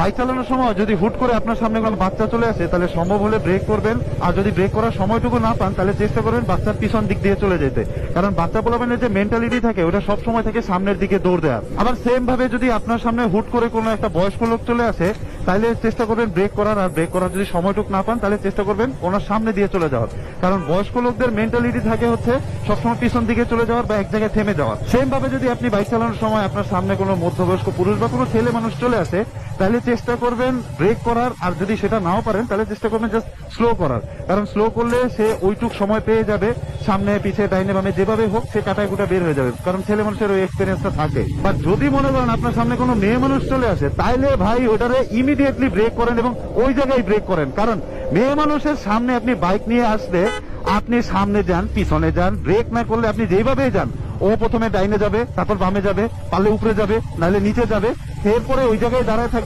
Bike চালানোর সময় যদি হুট করে আপনার সামনে কোনো বাচ্চা চলে আসে, তাহলে সম্ভব হলে ব্রেক করবেন। আর যদি ব্রেক করার সময়টুকু না পান, তাহলে চেষ্টা করবেন বাচ্চার পিছন দিক দিয়ে চলে যেতে। কারণ বাচ্চা পোলাপানের যে মেন্টালিটি থাকে, ওটা সব সময় থেকে সামনের দিকে দৌড় দেওয়া। আবার সেম ভাবে যদি আপনার সামনে হুট করে কোনো একটা বয়স্ক লোক চলে আসে, তাহলে চেষ্টা করবেন ব্রেক করার। আর ব্রেক করার যদি সময়টুকু না পান, তাহলে চেষ্টা করবেন ওনার সামনে দিয়ে চলে যাওয়ার। কারণ বয়স্ক লোকদের মেন্টালিটি থাকে হচ্ছে সবসময় পিছন দিকে চলে যাওয়ার বা এক জায়গায় থেমে যাওয়ার। সেম ভাবে যদি আপনি বাইক চালানোর সময় আপনার সামনে কোনো মধ্যবয়স্ক পুরুষ বা কোনো ছেলে মানুষ চলে আসে, তাহলে চেষ্টা করবেন ব্রেক করার। আর যদি সেটা নাও পারেন, তাহলে চেষ্টা করবেন জাস্ট স্লো করার। কারণ স্লো করলে সে ওইটুক সময় পেয়ে যাবে, সামনে পিছে ডাইনে বামে যেভাবে হোক সে কাটায় গুটা বের হয়ে যাবে। কারণ ছেলে মানুষের ওই এক্সপিরিয়েন্সটা থাকে। বা যদি মনে করেন আপনার সামনে কোনো মেয়ে মানুষ চলে আসে, তাইলে ভাই ওটারে ইমিডিয়েটলি ব্রেক করেন এবং ওই জায়গায় ব্রেক করেন। কারণ মেয়ে মানুষের সামনে আপনি বাইক নিয়ে আসলে আপনি সামনে যান, পিছনে যান, ব্রেক না করলে আপনি যেভাবে যান, ও প্রথমে ডাইনে যাবে, তারপর বামে যাবে, পারলে উপরে যাবে, নাহলে নিচে যাবে, এরপরে ওই জায়গায় দাঁড়ায় থাকবে।